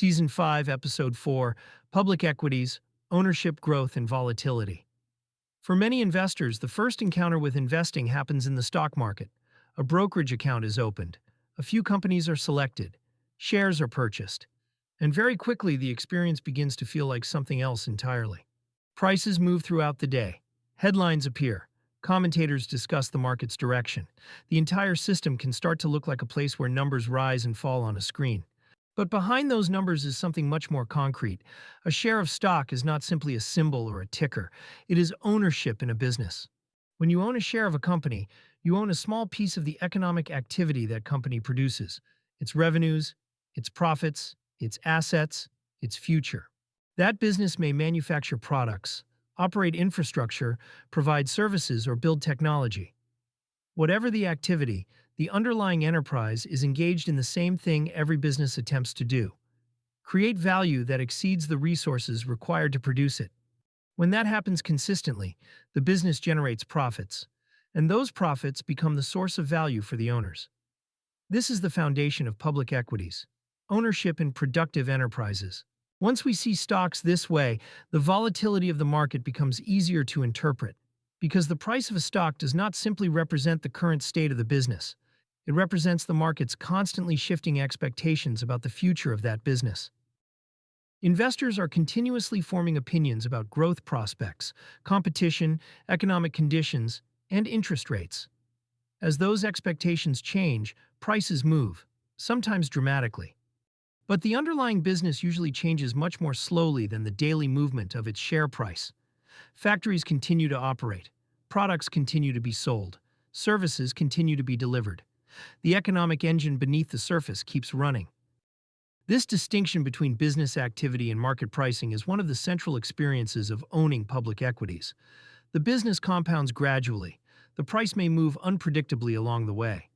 Season 5, Episode 4, Public Equities, Ownership, Growth, and Volatility. For many investors, the first encounter with investing happens in the stock market. A brokerage account is opened, a few companies are selected, shares are purchased, and very quickly the experience begins to feel like something else entirely. Prices move throughout the day. Headlines appear. Commentators discuss the market's direction. The entire system can start to look like a place where numbers rise and fall on a screen. But behind those numbers is something much more concrete. A share of stock is not simply a symbol or a ticker. It is ownership in a business. When you own a share of a company, you own a small piece of the economic activity that company produces. Its revenues, its profits, its assets, its future. That business may manufacture products, operate infrastructure, provide services, or build technology. Whatever the activity, the underlying enterprise is engaged in the same thing every business attempts to do: create value that exceeds the resources required to produce it. When that happens consistently, the business generates profits, and those profits become the source of value for the owners. This is the foundation of public equities: ownership in productive enterprises. Once we see stocks this way, the volatility of the market becomes easier to interpret, because the price of a stock does not simply represent the current state of the business. It represents the market's constantly shifting expectations about the future of that business. Investors are continuously forming opinions about growth prospects, competition, economic conditions, and interest rates. As those expectations change, prices move, sometimes dramatically. But the underlying business usually changes much more slowly than the daily movement of its share price. Factories continue to operate, products continue to be sold, services continue to be delivered. The economic engine beneath the surface keeps running. This distinction between business activity and market pricing is one of the central experiences of owning public equities. The business compounds gradually. The price may move unpredictably along the way.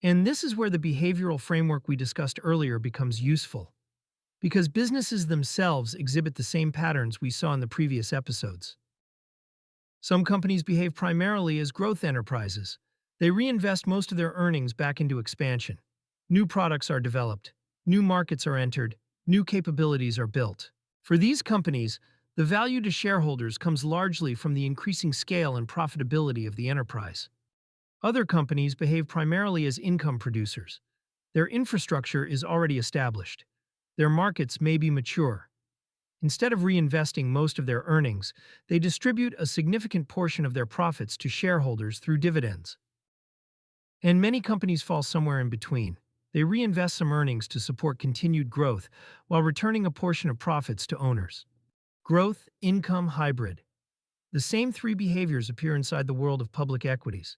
And this is where the behavioral framework we discussed earlier becomes useful, because businesses themselves exhibit the same patterns we saw in the previous episodes. Some companies behave primarily as growth enterprises. They reinvest most of their earnings back into expansion. New products are developed, new markets are entered, new capabilities are built. For these companies, the value to shareholders comes largely from the increasing scale and profitability of the enterprise. Other companies behave primarily as income producers. Their infrastructure is already established. Their markets may be mature. Instead of reinvesting most of their earnings, they distribute a significant portion of their profits to shareholders through dividends. And many companies fall somewhere in between. They reinvest some earnings to support continued growth while returning a portion of profits to owners. Growth, income, hybrid. The same three behaviors appear inside the world of public equities.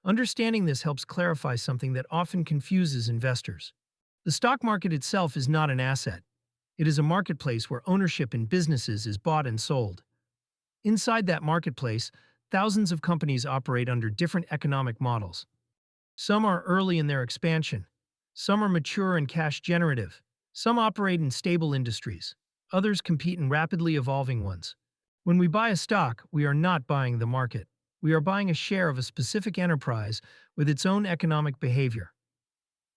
Understanding this helps clarify something that often confuses investors. The stock market itself is not an asset. It is a marketplace where ownership in businesses is bought and sold. Inside that marketplace, thousands of companies operate under different economic models. Some are early in their expansion. Some are mature and cash generative. Some operate in stable industries. Others compete in rapidly evolving ones. When we buy a stock, we are not buying the market. We are buying a share of a specific enterprise with its own economic behavior.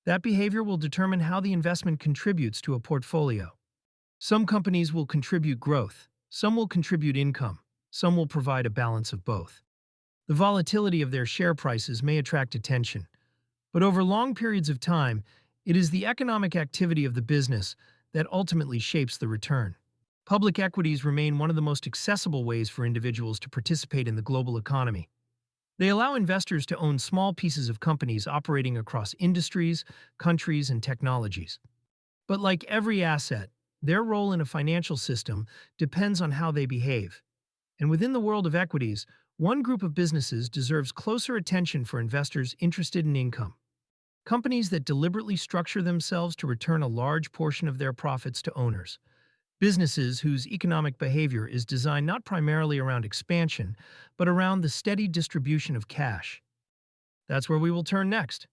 That behavior will determine how the investment contributes to a portfolio. Some companies will contribute growth, some will contribute income, some will provide a balance of both. The volatility of their share prices may attract attention, but over long periods of time, it is the economic activity of the business that ultimately shapes the return. Public equities remain one of the most accessible ways for individuals to participate in the global economy. They allow investors to own small pieces of companies operating across industries, countries, and technologies. But like every asset, their role in a financial system depends on how they behave. And within the world of equities, one group of businesses deserves closer attention for investors interested in income. Companies that deliberately structure themselves to return a large portion of their profits to owners. Businesses whose economic behavior is designed not primarily around expansion, but around the steady distribution of cash. That's where we will turn next.